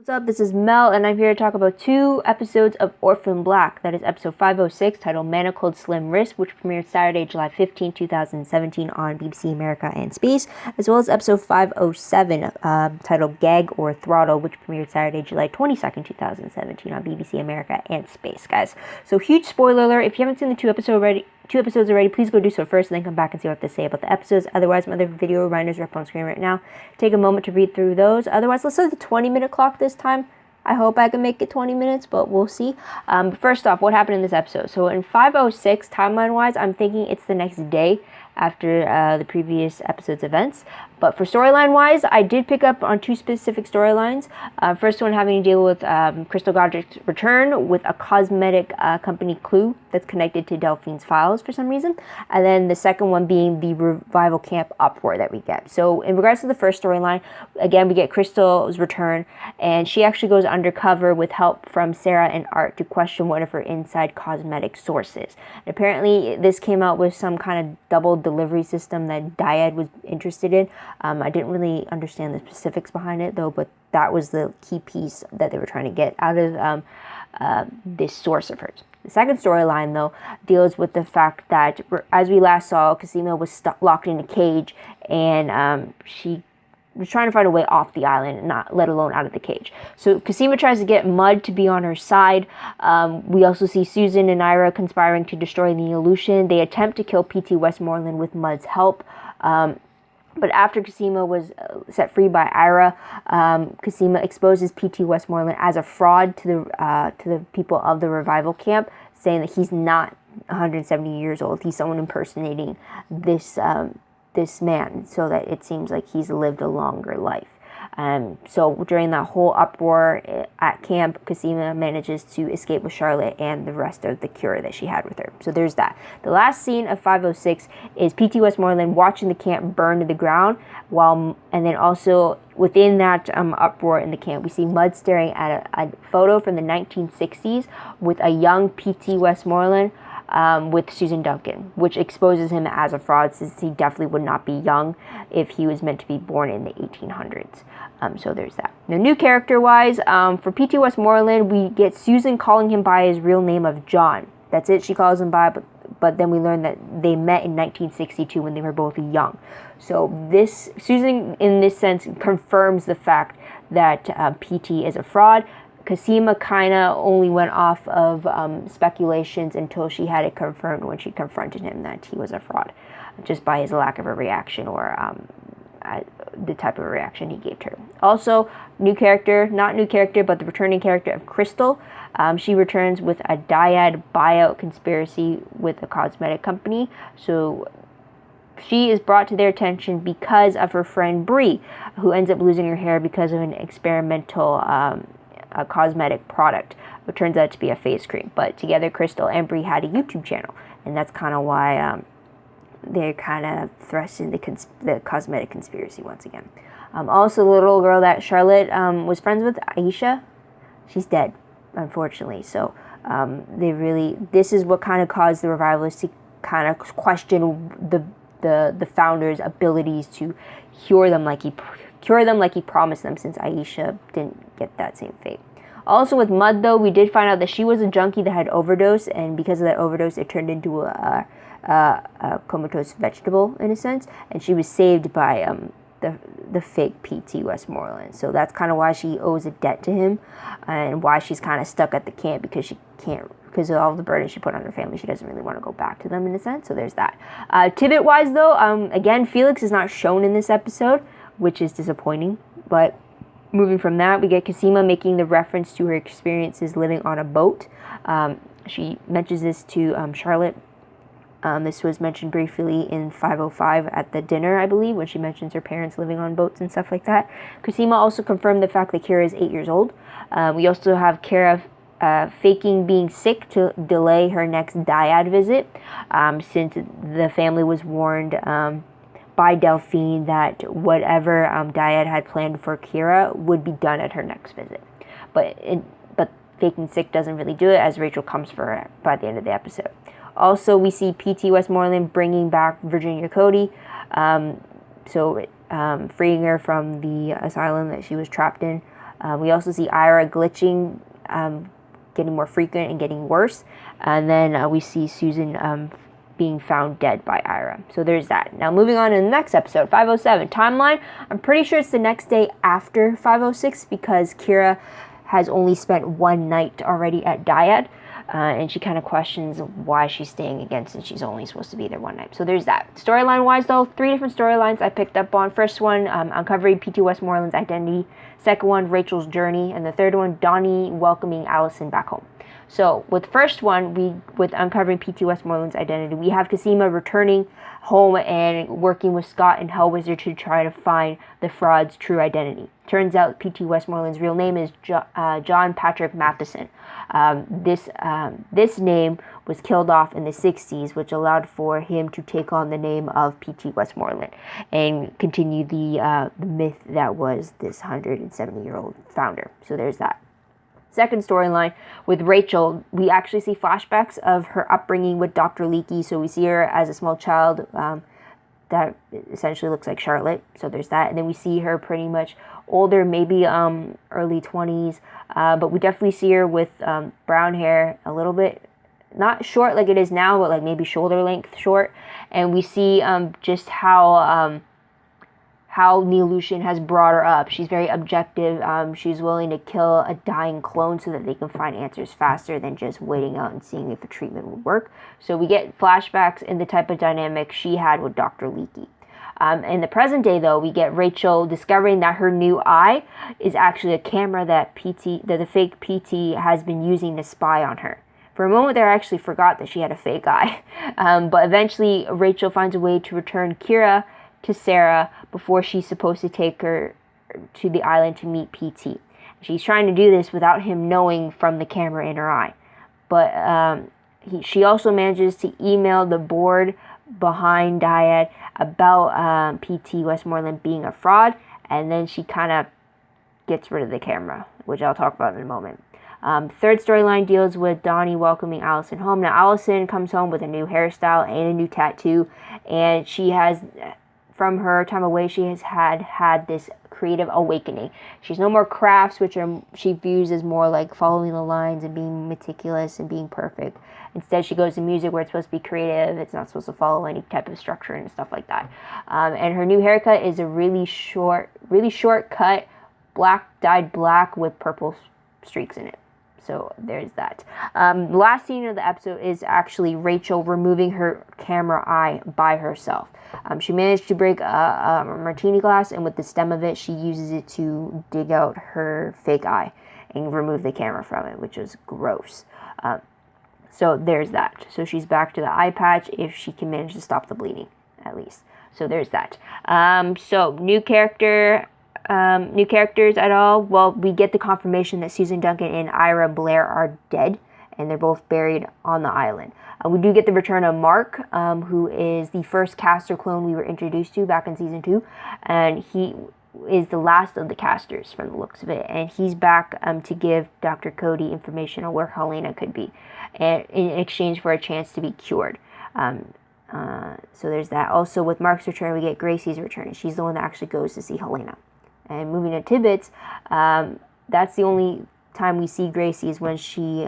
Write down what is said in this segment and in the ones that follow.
What's up? This is Mel, and I'm here to talk about 2 episodes of Orphan Black. That is episode 506, titled Manacled Slim Wrist, which premiered Saturday, July 15, 2017 on BBC America and Space, as well as episode 507, titled Gag or Throttle, which premiered Saturday, July 22nd, 2017 on BBC America and Space, guys. So, huge spoiler alert. If you haven't seen the 2 episodes already, please go do so first and then come back and see what I have to say about the episodes. Otherwise, my other video reminders are up on screen right now. Take a moment to read through those. Otherwise, let's set the 20-minute clock this time. I hope I can make it 20 minutes, but we'll see. First off, what happened in this episode? So in 506, timeline-wise, I'm thinking it's the next day after the previous episode's events. But for storyline-wise, I did pick up on 2 specific storylines. First one having to deal with Crystal Godric's return with a cosmetic company clue that's connected to Delphine's files for some reason. And then the second one being the revival camp uproar that we get. So in regards to the first storyline, again, we get Crystal's return, and she actually goes undercover with help from Sarah and Art to question one of her inside cosmetic sources. And apparently, this came out with some kind of double delivery system that Dyad was interested in. I didn't really understand the specifics behind it, though, but that was the key piece that they were trying to get out of this source of hers. The second storyline, though, deals with the fact that, as we last saw, Cosima was locked in a cage, and she was trying to find a way off the island, not let alone out of the cage. So Cosima tries to get Mud to be on her side. We also see Susan and Ira conspiring to destroy the illusion. They attempt to kill P.T. Westmoreland with Mud's help. But after Cosima was set free by Ira, Cosima exposes P.T. Westmoreland as a fraud to the people of the revival camp, saying that he's not 170 years old. He's someone impersonating this man, so that it seems like he's lived a longer life. So during that whole uproar at camp, Cosima manages to escape with Charlotte and the rest of the cure that she had with her. So there's that. The last scene of 506 is P.T. Westmoreland watching the camp burn to the ground, and then also within that uproar in the camp, we see Mud staring at a photo from the 1960s with a young P.T. Westmoreland with Susan Duncan, which exposes him as a fraud, since he definitely would not be young if he was meant to be born in the 1800s. So there's that. Now, new character-wise, for P.T. Westmoreland, we get Susan calling him by his real name of John. That's it, she calls him by, but then we learn that they met in 1962 when they were both young. So Susan, in this sense, confirms the fact that P.T. is a fraud. Cosima kind of only went off of speculations until she had it confirmed when she confronted him that he was a fraud, just by his lack of a reaction or the type of reaction he gave to her. Also, new character, not new character, but the returning character of Crystal. She returns with a Dyad buyout conspiracy with a cosmetic company. So she is brought to their attention because of her friend Bree, who ends up losing her hair because of an experimental a cosmetic product, which turns out to be a face cream. But together, Crystal and Bree had a YouTube channel, and that's kind of why they're kind of thrust in the cosmetic conspiracy once again. Also, the little girl that Charlotte was friends with, Aisha, she's dead, unfortunately. So this is what kind of caused the revivalists to kind of question the founder's abilities to cure them like he promised them, since Aisha didn't get that same fate. Also with Mud, though, we did find out that she was a junkie that had overdosed, and because of that overdose, it turned into a comatose vegetable, in a sense, and she was saved by the fake P.T. Westmoreland. So that's kind of why she owes a debt to him, and why she's kind of stuck at the camp, because she can't, because of all the burden she put on her family, she doesn't really want to go back to them, in a sense. So there's that. Tidbit-wise, though, again, Felix is not shown in this episode, which is disappointing. But moving from that, we get Cosima making the reference to her experiences living on a boat. She mentions this to Charlotte. This was mentioned briefly in 505 at the dinner, I believe, when she mentions her parents living on boats and stuff like that. Cosima also confirmed the fact that Kira is 8 years old. We also have Kira faking being sick to delay her next Dyad visit, since the family was warned by Delphine that whatever Dyad had planned for Kira would be done at her next visit. But faking sick doesn't really do it, as Rachel comes for her by the end of the episode. Also, we see P.T. Westmoreland bringing back Virginia Cody, freeing her from the asylum that she was trapped in. We also see Ira glitching, getting more frequent and getting worse. And then we see Susan being found dead by Ira. So there's that. Now moving on to the next episode, 507. Timeline, I'm pretty sure it's the next day after 506 because Kira has only spent one night already at Dyad. And she kind of questions why she's staying again since she's only supposed to be there one night. So there's that. Storyline-wise, though, 3 different storylines I picked up on. First one, uncovering P.T. Westmoreland's identity. Second one, Rachel's journey. And the third one, Donnie welcoming Allison back home. So with first one, with uncovering P.T. Westmoreland's identity, we have Cosima returning home and working with Scott and Hellwizard to try to find the fraud's true identity. Turns out P.T. Westmoreland's real name is John Patrick Matheson. This name was killed off in the 60s, which allowed for him to take on the name of P.T. Westmoreland and continue the myth that was this 170-year-old founder. So there's that. Second storyline with Rachel, we actually see flashbacks of her upbringing with Dr. Leakey. So we see her as a small child that essentially looks like Charlotte. So there's that. And then we see her pretty much older, maybe early 20s. But we definitely see her with brown hair, a little bit, not short like it is now, but like maybe shoulder length short. And we see just how Neil Lucian has brought her up. She's very objective. She's willing to kill a dying clone so that they can find answers faster than just waiting out and seeing if a treatment would work. So we get flashbacks in the type of dynamic she had with Dr. Leakey. In the present day, though, we get Rachel discovering that her new eye is actually a camera that the fake PT has been using to spy on her. For a moment there, I actually forgot that she had a fake eye. But eventually, Rachel finds a way to return Kira to Sarah before she's supposed to take her to the island to meet PT. She's trying to do this without him knowing from the camera in her eye. But she also manages to email the board behind Dyad about PT Westmoreland being a fraud, and then she kind of gets rid of the camera, which I'll talk about in a moment. Third storyline deals with Donnie welcoming Allison home. Now, Allison comes home with a new hairstyle and a new tattoo, and she has, from her time away, she has had this creative awakening. She's no more crafts, which she views as more like following the lines and being meticulous and being perfect. Instead, she goes to music where it's supposed to be creative. It's not supposed to follow any type of structure and stuff like that. And her new haircut is a really short cut, dyed black with purple streaks in it. So there's that. The last scene of the episode is actually Rachel removing her camera eye by herself. She managed to break a martini glass, and with the stem of it, she uses it to dig out her fake eye and remove the camera from it, which is gross. So there's that. So she's back to the eye patch if she can manage to stop the bleeding, at least. So there's that. So new characters at all? Well, we get the confirmation that Susan Duncan and Ira Blair are dead, and they're both buried on the island. We do get the return of Mark, who is the first caster clone we were introduced to back in season 2, and he is the last of the casters from the looks of it, and he's back to give Dr. Cody information on where Helena could be, and in exchange for a chance to be cured. So there's that. Also, with Mark's return, we get Gracie's return, and she's the one that actually goes to see Helena. And moving to Tibbetts, that's the only time we see Gracie is when she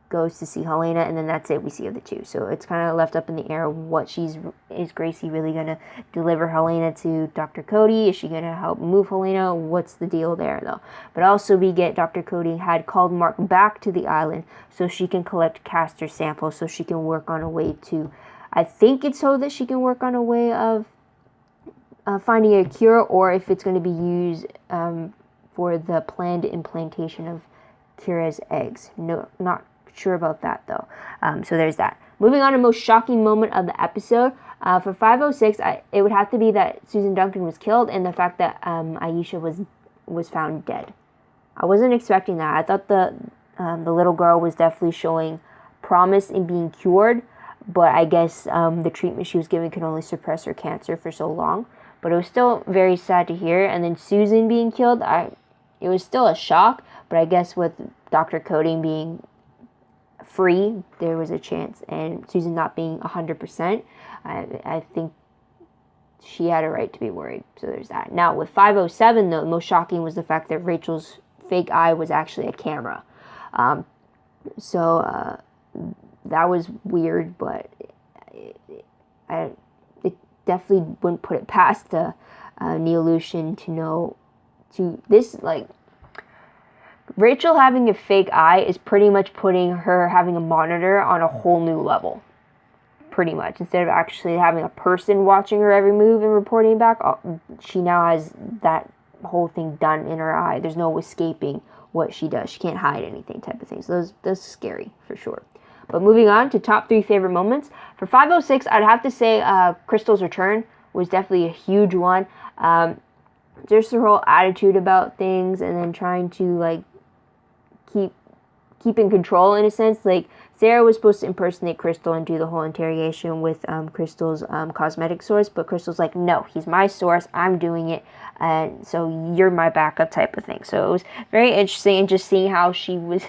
goes to see Helena, and then that's it we see of the two. So it's kind of left up in the air what is Gracie really going to deliver Helena to Dr. Cody? Is she going to help move Helena? What's the deal there, though? But also we get Dr. Cody had called Mark back to the island so she can collect caster samples so she can work on a way to, I think it's so that she can work on a way of finding a cure, or if it's going to be used for the planned implantation of Kira's eggs. No, not sure about that though. So there's that. Moving on to most shocking moment of the episode. For 506, it would have to be that Susan Duncan was killed and the fact that Aisha was found dead. I wasn't expecting that. I thought the little girl was definitely showing promise in being cured, but I guess the treatment she was given could only suppress her cancer for so long. But it was still very sad to hear. And then Susan being killed, it was still a shock. But I guess with Dr. Cody being free, there was a chance. And Susan not being 100%, I think she had a right to be worried. So there's that. Now with 507, though, the most shocking was the fact that Rachel's fake eye was actually a camera. So that was weird, but it definitely wouldn't put it past the Neolution to know to this, like, Rachel having a fake eye is pretty much putting her having a monitor on a whole new level. Pretty much. Instead of actually having a person watching her every move and reporting back, she now has that whole thing done in her eye. There's no escaping what she does. She can't hide anything, type of thing. So that's scary for sure. But moving on to top 3 favorite moments. For 506, I'd have to say Crystal's return was definitely a huge one. Just her whole attitude about things, and then trying to, like, keep in control in a sense. Like, Sarah was supposed to impersonate Crystal and do the whole interrogation with Crystal's cosmetic source, but Crystal's like, no, he's my source, I'm doing it, and so you're my backup, type of thing. So it was very interesting, and just seeing how she was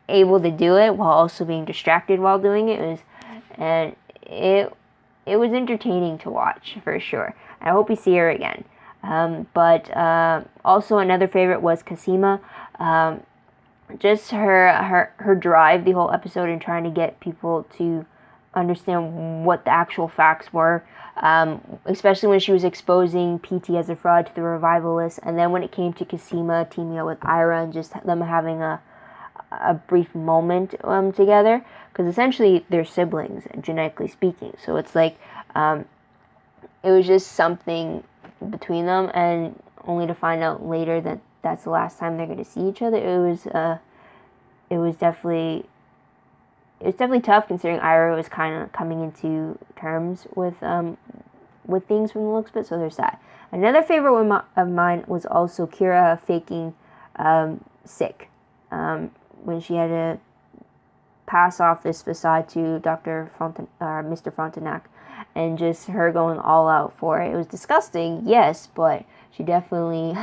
able to do it while also being distracted while doing it was entertaining to watch for sure. I hope we see her again. But also another favorite was Cosima. Just her drive the whole episode and trying to get people to understand what the actual facts were, especially when she was exposing PT as a fraud to the revivalists, and then when it came to Cosima teaming up with Ira and just them having a brief moment together, because essentially they're siblings, genetically speaking. So it's like it was just something between them, and only to find out later that that's the last time they're going to see each other. It was definitely tough, considering Ira was kind of coming into terms with things from the looks of it. So there's that. Another favorite one of mine was also Kira faking sick when she had to pass off this facade to Mr. Frontenac, and just her going all out for it. It was disgusting, yes, but she definitely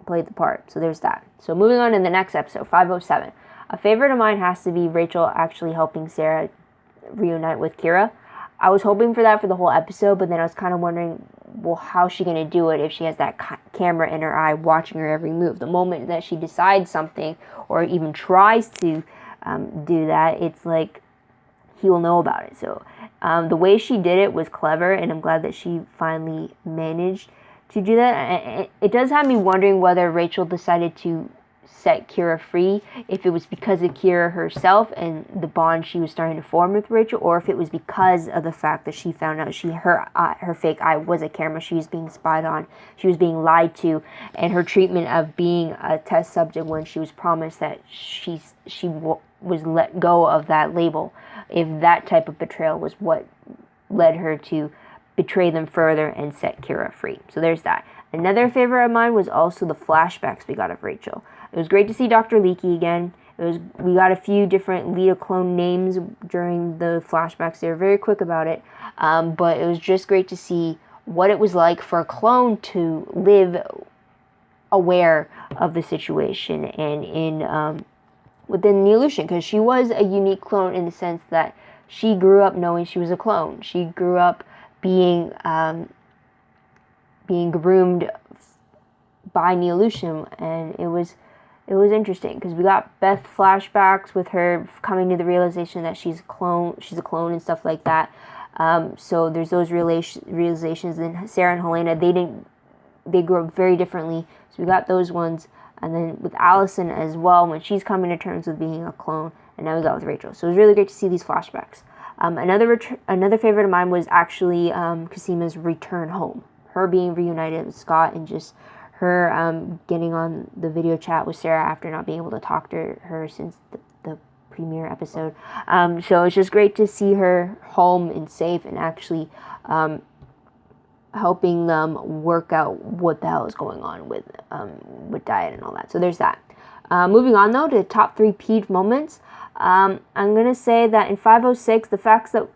played the part. So there's that. So moving on to the next episode, 507. A favorite of mine has to be Rachel actually helping Sarah reunite with Kira. I was hoping for that for the whole episode, but then I was kind of wondering, well, how's she going to do it if she has that camera in her eye watching her every move? The moment that she decides something or even tries to do that, it's like he will know about it. So the way she did it was clever, and I'm glad that she finally managed to do that. It does have me wondering whether Rachel decided to set Kira free, if it was because of Kira herself and the bond she was starting to form with Rachel, or if it was because of the fact that she found out her fake eye was a camera, she was being spied on, she was being lied to, and her treatment of being a test subject when she was promised that she was let go of that label, if that type of betrayal was what led her to betray them further and set Kira free. So there's that. Another favorite of mine was also the flashbacks we got of Rachel. It was great to see Dr. Leakey again. We got a few different Lita clone names during the flashbacks. They were very quick about it, but it was just great to see what it was like for a clone to live aware of the situation and within the illusion, because she was a unique clone in the sense that she grew up knowing she was a clone. She grew up being groomed by Neolution, and it was interesting because we got Beth flashbacks with her coming to the realization that she's a clone and stuff like that. So there's those realizations. Then Sarah and Helena, they grew up very differently, so we got those ones. And then with Allison as well, when she's coming to terms with being a clone, and now we got with Rachel. So it was really great to see these flashbacks. Another favorite of mine was actually Cosima's return home. Her being reunited with Scott, and just her getting on the video chat with Sarah after not being able to talk to her since the premiere episode. So it's just great to see her home and safe, and actually helping them work out what the hell is going on with diet and all that. So there's that. Moving on though to top 3 peak moments. I'm gonna say that in 506, the fact that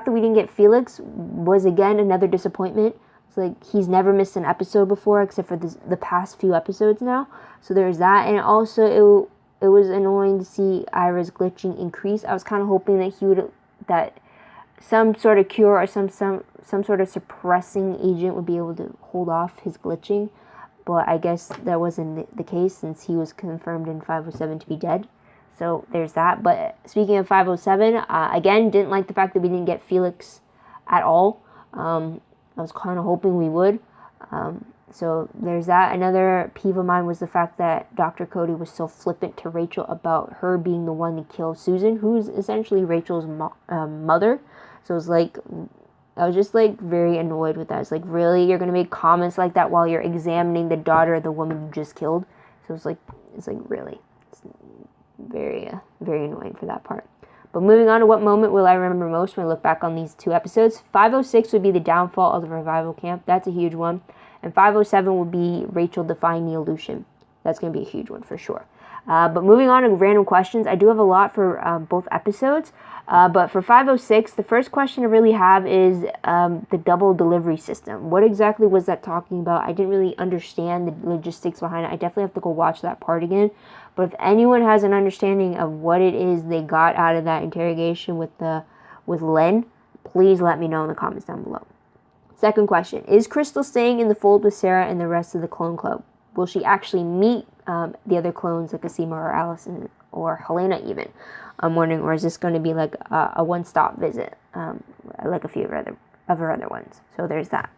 we didn't get Felix was again another disappointment. It's like he's never missed an episode before, except for the past few episodes now. So there's that, and also it was annoying to see Ira's glitching increase. I was kind of hoping that some sort of cure or some sort of suppressing agent would be able to hold off his glitching, but I guess that wasn't the case since he was confirmed in 507 to be dead. So there's that. But speaking of 507, again, didn't like the fact that we didn't get Felix at all. I was kind of hoping we would. So there's that. Another peeve of mine was the fact that Dr. Cody was so flippant to Rachel about her being the one to kill Susan, who's essentially Rachel's mother. So it was like, I was just like very annoyed with that. It's like, really? You're going to make comments like that while you're examining the daughter of the woman you just killed? So it's like really? It's very, very annoying for that part. But moving on to what moment will I remember most when I look back on these two episodes. 506 would be the downfall of the revival camp. That's a huge one. And 507 would be Rachel defying the illusion. That's going to be a huge one for sure. But moving on to random questions, I do have a lot for both episodes. But for 506, the first question I really have is the double delivery system. What exactly was that talking about? I didn't really understand the logistics behind it. I definitely have to go watch that part again. But if anyone has an understanding of what it is they got out of that interrogation with Len, please let me know in the comments down below. Second question, is Crystal staying in the fold with Sarah and the rest of the clone club? Will she actually meet the other clones like Cosima or Allison or Helena even? I'm wondering, or is this going to be like a one-stop visit, like a few of her other ones? So there's that.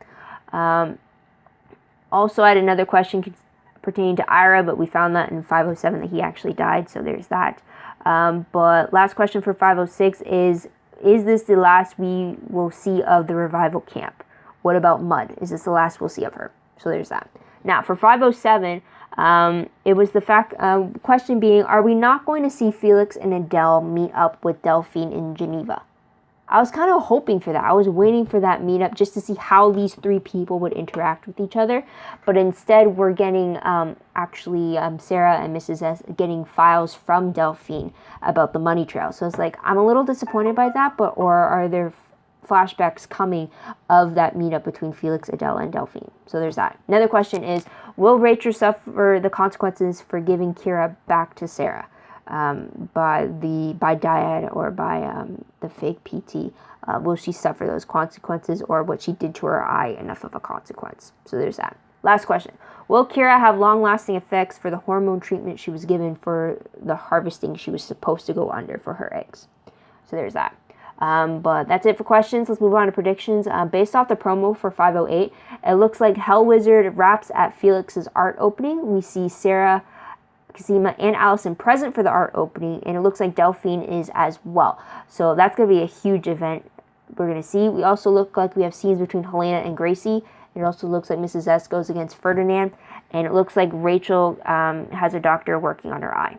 Also, I had another question pertaining to Ira, but we found that in 507 that he actually died, so there's that. But last question for 506 is this the last we will see of the revival camp? What about Mud? Is this the last we'll see of her? So there's that. Now, for 507, it was the question being, are we not going to see Felix and Adele meet up with Delphine in Geneva? I was kind of hoping for that. I was waiting for that meetup just to see how these three people would interact with each other. But instead, we're getting Sarah and Mrs. S getting files from Delphine about the money trail. So it's like, I'm a little disappointed by that, or are there flashbacks coming of that meetup between Felix, Adele, and Delphine? So there's that. Another question is, will Rachel suffer the consequences for giving Kira back to Sarah by Dyad or by the fake PT? Will she suffer those consequences, or what she did to her eye enough of a consequence? So there's that. Last question. Will Kira have long-lasting effects for the hormone treatment she was given for the harvesting she was supposed to go under for her eggs? So there's that. But that's it for questions. Let's move on to predictions. Based off the promo for 508, it looks like Hell Wizard wraps at Felix's art opening. We see Sarah, Cosima, and Allison present for the art opening, and it looks like Delphine is as well. So that's going to be a huge event we're going to see. We also look like we have scenes between Helena and Gracie. It also looks like Mrs. S goes against Ferdinand, and it looks like Rachel has a doctor working on her eye.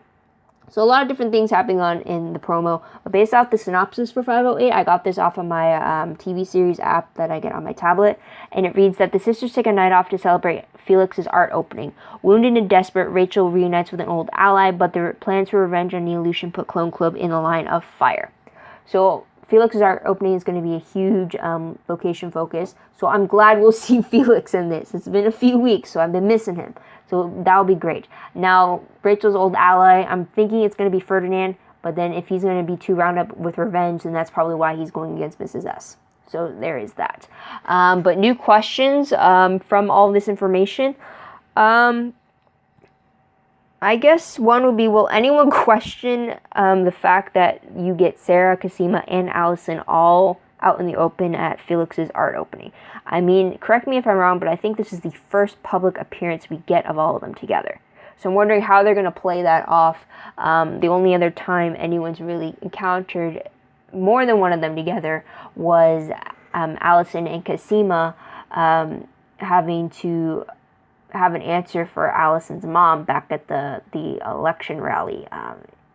So a lot of different things happening on in the promo. But based off the synopsis for 508, I got this off of my TV series app that I get on my tablet. And it reads that the sisters take a night off to celebrate Felix's art opening. Wounded and desperate, Rachel reunites with an old ally, but their plans for revenge on Neolution put Clone Club in the line of fire. So Felix's art opening is going to be a huge location focus. So I'm glad we'll see Felix in this. It's been a few weeks, so I've been missing him. So that'll be great. Now, Rachel's old ally, I'm thinking it's going to be Ferdinand, but then if he's going to be too round up with revenge, then that's probably why he's going against Mrs. S. So there is that. But new questions from all this information. I guess one would be, will anyone question the fact that you get Sarah, Cosima, and Allison all out in the open at Felix's art opening? I mean, correct me if I'm wrong, but I think this is the first public appearance we get of all of them together. So I'm wondering how they're going to play that off. The only other time anyone's really encountered more than one of them together was Allison and Cosima having to have an answer for Allison's mom back at the election rally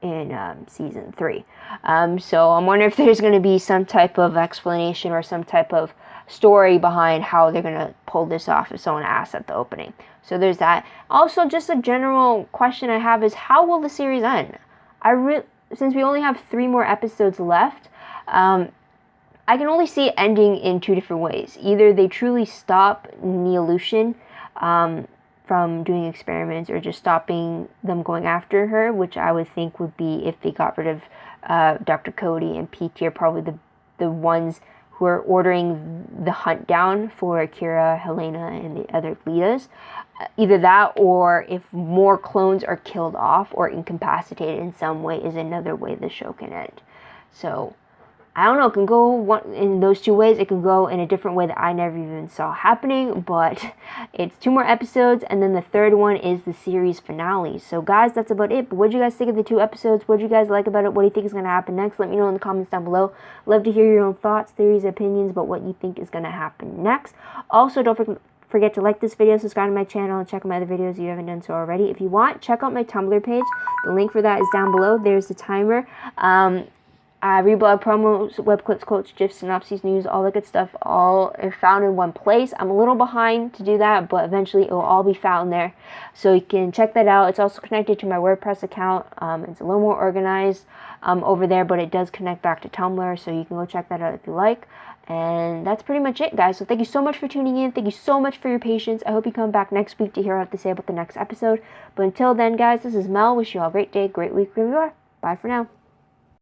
in season 3. So I'm wondering if there's going to be some type of explanation or some type of story behind how they're going to pull this off if someone asks at the opening. So there's that. Also, just a general question I have is, how will the series end? Since we only have 3 more episodes left, I can only see it ending in 2 different ways. Either they truly stop Neolution from doing experiments, or just stopping them going after her, which I would think would be if they got rid of Dr. Cody and PT are probably the the ones who are ordering the hunt down for Kira, Helena, and the other leaders. Either that, or if more clones are killed off or incapacitated in some way, is another way the show can end. So I don't know, it can go in those two ways. It can go in a different way that I never even saw happening, but it's 2 more episodes, and then the third one is the series finale. So guys, that's about it. But what do you guys think of the 2 episodes? What do you guys like about it? What do you think is going to happen next? Let me know in the comments down below. Love to hear your own thoughts, theories, opinions about what you think is going to happen next. Also, don't forget to like this video, subscribe to my channel, and check out my other videos if you haven't done so already. If you want, check out my Tumblr page. The link for that is down below. There's the timer. I reblog promos, web clips, quotes, gifs, synopses, news, all that good stuff, all are found in one place. I'm a little behind to do that, but eventually it will all be found there. So you can check that out. It's also connected to my WordPress account. It's a little more organized over there, but it does connect back to Tumblr, so you can go check that out if you like. And that's pretty much it, guys. So thank you so much for tuning in. Thank you so much for your patience. I hope you come back next week to hear what I have to say about the next episode. But until then, guys, this is Mel. Wish you all a great day, great week, wherever you are. Bye for now.